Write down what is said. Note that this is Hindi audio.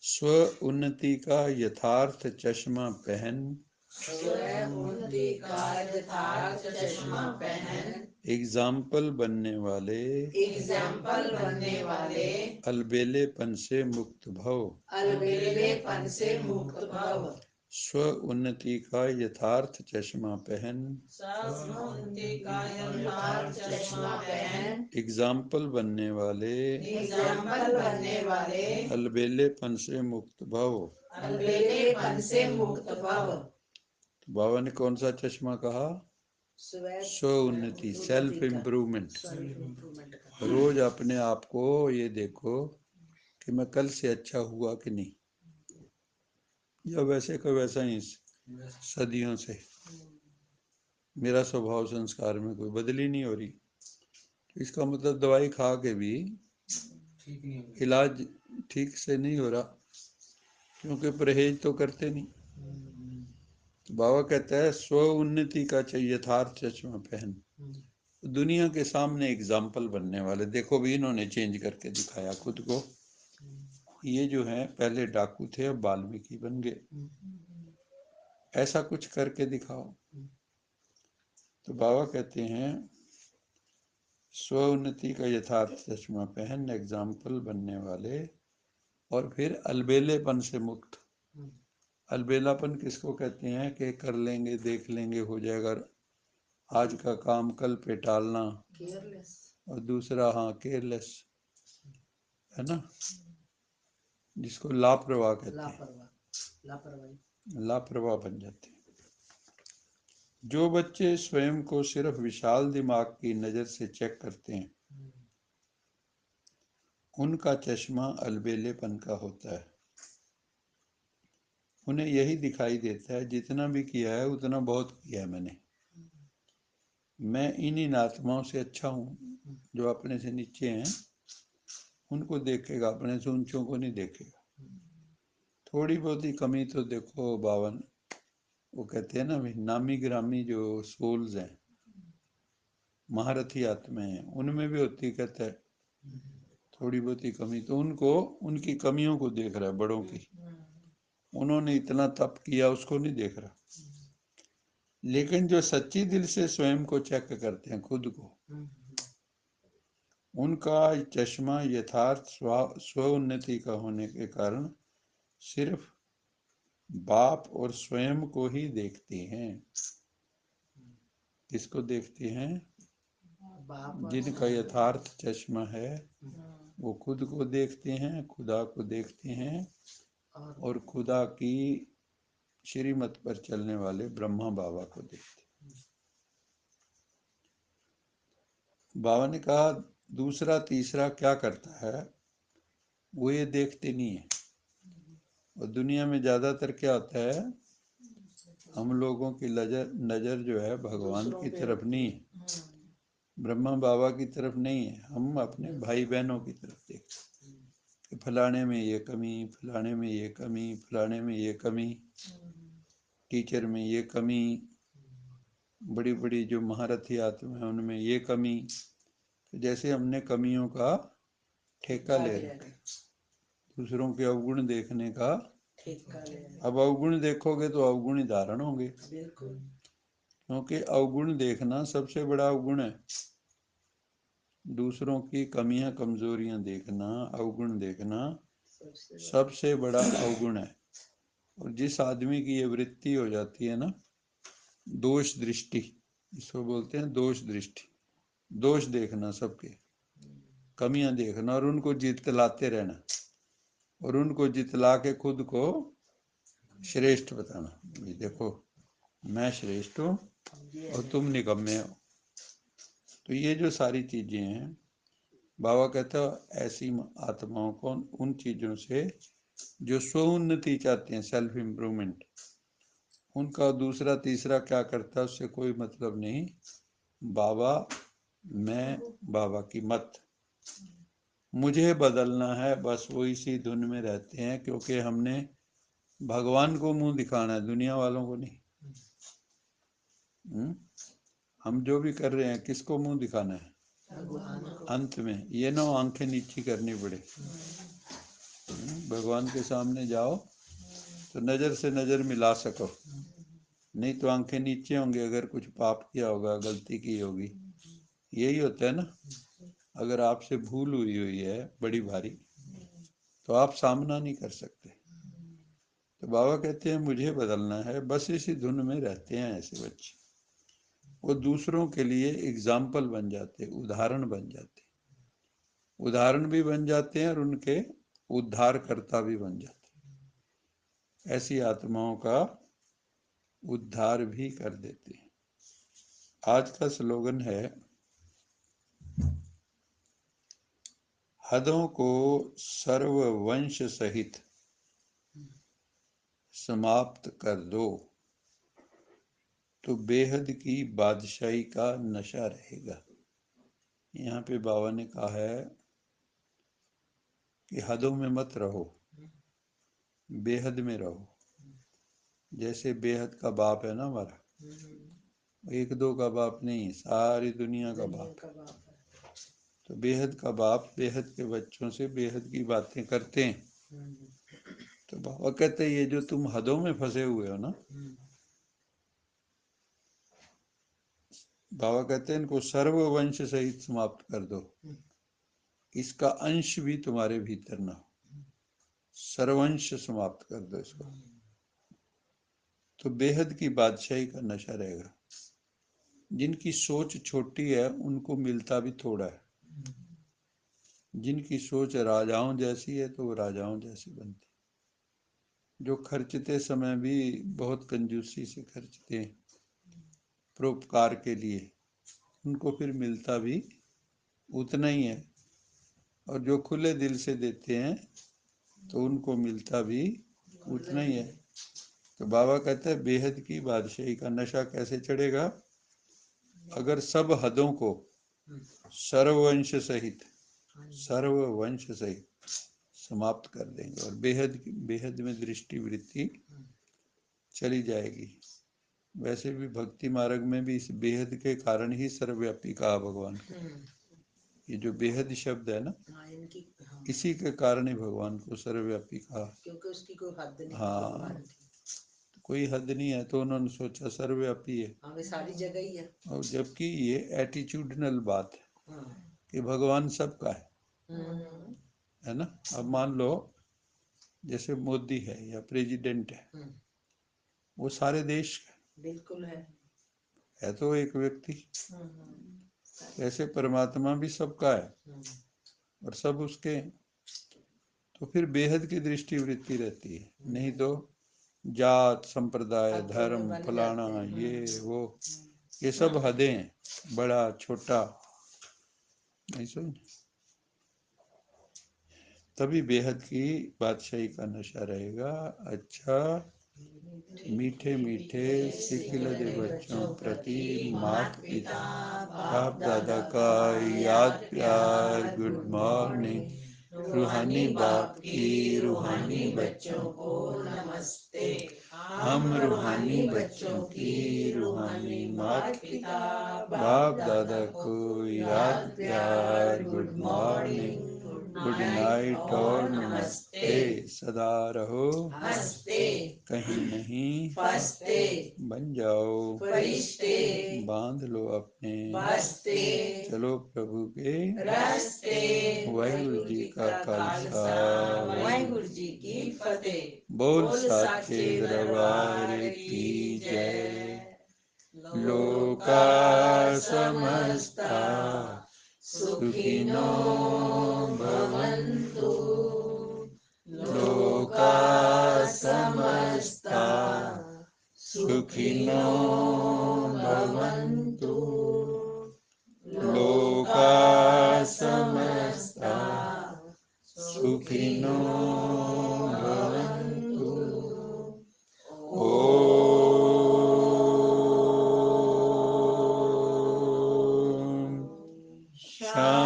स्व उन्नति का यथार्थ चश्मा पहन, उन्नति का यथार्थ चश्मा पहन, एग्जाम्पल बनने वाले अलबेलेपन से मुक्त भव। अलबेलेपन से मुक्त भव। स्व उन्नति का यथार्थ चश्मा पहन, उन्नति का यथार्थ चश्मा पहन, एग्जाम्पल बनने वाले अलबेलेपन से मुक्त भव। अलबेलेपन से मुक्त भव। बाबा ने कौन सा चश्मा कहा? स्व उन्नति, सेल्फ इम्प्रूवमेंट। रोज अपने आप को ये देखो कि मैं कल से अच्छा हुआ कि नहीं, या वैसे का वैसा ही सदियों से मेरा स्वभाव संस्कार में कोई बदली नहीं हो रही। इसका मतलब दवाई खा के भी इलाज ठीक से नहीं हो रहा, क्योंकि परहेज तो करते नहीं। बाबा कहता है स्व उन्नति का यथार्थ चश्मा पहन, दुनिया के सामने एग्जाम्पल बनने वाले। देखो भी इन्होंने चेंज करके दिखाया खुद को। ये जो है पहले डाकू थे, अब वाल्मीकि बन गए। ऐसा कुछ करके दिखाओ। तो बाबा कहते हैं स्व उन्नति का यथार्थ चश्मा पहन, एग्जाम्पल बनने वाले, और फिर अलबेलेपन से मुक्त। अलबेलापन किसको कहते हैं? कि कर लेंगे, देख लेंगे, हो जाएगा, आज का काम कल पे टालना। और दूसरा केयरलेस, है ना, जिसको लापरवाह कहते हैं, लापरवाह बन जाते हैं। जो बच्चे स्वयं को सिर्फ विशाल दिमाग की नजर से चेक करते हैं, उनका चश्मा अलबेलेपन का होता है। उन्हें यही दिखाई देता है जितना भी किया है उतना बहुत किया है मैंने, मैं इन आत्माओं से अच्छा हूँ। जो अपने से नीचे हैं उनको देखेगा, अपने से ऊंचों को नहीं देखेगा। थोड़ी बहुत ही कमी तो देखो बावन, वो कहते हैं ना, नामी ग्रामी जो सोल्स हैं, महारथी आत्माएं हैं, उनमें भी होती, कहता है थोड़ी बहुत ही कमी। तो उनको, उनकी कमियों को देख रहा है, बड़ों की। उन्होंने इतना तप किया उसको नहीं देख रहा। लेकिन जो सच्ची दिल से स्वयं को चेक करते हैं, खुद को, उनका चश्मा यथार्थ स्व उन्नति का होने के कारण सिर्फ बाप और स्वयं को ही देखते हैं। किसको देखते हैं? जिनका यथार्थ चश्मा है वो खुद को देखते हैं, खुदा को देखते हैं, और खुदा की श्रीमत पर चलने वाले ब्रह्मा बाबा को देखते हैं। बाबा ने कहा दूसरा तीसरा क्या करता है वो ये देखते नहीं है। और दुनिया में ज्यादातर क्या होता है, हम लोगों की नजर जो है भगवान की तरफ नहीं है, ब्रह्मा बाबा की तरफ नहीं है, हम अपने भाई बहनों की तरफ देखते हैं कि फलाने में ये कमी, फलाने में ये कमी, फलाने में ये कमी, टीचर में ये कमी, बड़ी बड़ी जो महारथी आत्मा है उनमें ये कमी। तो जैसे हमने कमियों का ठेका ले रखा, दूसरों के अवगुण देखने का। अब अवगुण देखोगे तो अवगुण ही धारण होंगे, क्योंकि अवगुण देखना सबसे बड़ा अवगुण है। दूसरों की कमियां कमजोरियां देखना, अवगुण देखना सबसे बड़ा अवगुण है। और जिस आदमी की ये वृत्ति हो जाती है ना, दोष दृष्टि, इसको बोलते हैं दोष दृष्टि, दोष देखना, सबके कमियां देखना और उनको जितलाते रहना, और उनको जितला के खुद को श्रेष्ठ बताना, ये देखो मैं श्रेष्ठ हूँ और तुम निकम्मे हो। तो ये जो सारी चीजें हैं, बाबा कहता है ऐसी आत्माओं को उन चीजों से जो स्वोन्नति चाहते हैं, सेल्फ इम्प्रूवमेंट, उनका दूसरा तीसरा क्या करता है उससे कोई मतलब नहीं। बाबा, मैं, बाबा की मत, मुझे बदलना है, बस वो इसी धुन में रहते हैं, क्योंकि हमने भगवान को मुंह दिखाना है, दुनिया वालों को नहीं। हम जो भी कर रहे हैं किसको मुंह दिखाना है? अंत में ये ना आंखें नीची करनी पड़े। भगवान के सामने जाओ तो नज़र से नज़र मिला सको, नहीं तो आंखें नीचे होंगी अगर कुछ पाप किया होगा, गलती की होगी। यही होता है ना। अगर आपसे भूल हुई हुई है बड़ी भारी तो आप सामना नहीं कर सकते। तो बाबा कहते हैं मुझे बदलना है, बस इसी धुन में रहते हैं ऐसे बच्चे। वो दूसरों के लिए एग्जाम्पल बन जाते, उदाहरण बन जाते, उदाहरण भी बन जाते हैं और उनके उद्धारकर्ता भी बन जाते, ऐसी आत्माओं का उद्धार भी कर देते हैं। आज का स्लोगन है, हदों को सर्ववंश सहित समाप्त कर दो तो बेहद की बादशाही का नशा रहेगा। यहाँ पे बाबा ने कहा है कि हदों में मत रहो, बेहद में रहो। जैसे बेहद का बाप है ना हमारा, एक दो का बाप नहीं, सारी दुनिया का बाप है। तो बेहद का बाप बेहद के बच्चों से बेहद की बातें करते हैं। तो बाबा कहते हैं ये जो तुम हदों में फंसे हुए हो ना, बाबा कहते हैं इनको सर्ववंश सहित समाप्त कर दो, इसका अंश भी तुम्हारे भीतर ना हो, सर्वंश समाप्त कर दो इसको, तो बेहद की बादशाही का नशा रहेगा। जिनकी सोच छोटी है उनको मिलता भी थोड़ा है, जिनकी सोच राजाओं जैसी है तो वो राजाओं जैसी बनती। जो खर्चते समय भी बहुत कंजूसी से खर्चते हैं परोपकार के लिए, उनको फिर मिलता भी उतना ही है, और जो खुले दिल से देते हैं तो उनको मिलता भी उतना ही है। तो बाबा कहते हैं बेहद की बादशाही का नशा कैसे चढ़ेगा? अगर सब हदों को सर्ववंश सहित समाप्त कर देंगे और बेहद में दृष्टि वृत्ति चली जाएगी। वैसे भी भक्ति मार्ग में भी इस बेहद के कारण ही सर्वव्यापी कहा भगवान को। ये जो बेहद शब्द है ना, इसी के कारण ही भगवान को सर्वव्यापी कहा, क्योंकि उसकी कोई हद नहीं। हाँ, कोई हद नहीं है तो उन्होंने सोचा सर्वव्यापी है। हमें सारी जगह ही है। और जबकि ये एटीट्यूडनल बात है कि भगवान सबका है ना। अब मान लो जैसे मोदी है या प्रेसिडेंट है, वो सारे देश का बिल्कुल है तो एक व्यक्ति, ऐसे परमात्मा भी सबका है और सब उसके हैं। तो फिर बेहद की दृष्टि वृत्ति रहती है, नहीं तो जात संप्रदाय धर्म फलाना ये वो, ये सब हदें हैं, बड़ा छोटा नहीं सुन। तभी बेहद की बादशाही का नशा रहेगा। अच्छा, मीठे मीठे सिखिलदे बच्चों प्रति मात पिता बाप दादा का याद प्यार, गुड मॉर्निंग। रूहानी बाप की रूहानी बच्चों को नमस्ते। हम रूहानी बच्चों की रूहानी मात पिता बाप दादा को याद प्यार, गुड मॉर्निंग, गुड नाइट और नमस्ते। सदा रहो हंसते, कहीं नहीं फंसते, बन जाओ फरिश्ते, बांध लो अपने बसते, चलो प्रभु के रस्ते। वाहिगुरु जी का खालसा, वाहिगुरु जी की फतेह। बोल साचे दरबार की जय। लोका समस्ता सुखिनो भवन्तु, लोका समस्ता सुखिनो भवन्तु, लोका समस्ता सुखिनो भवन्तु। ओम शांति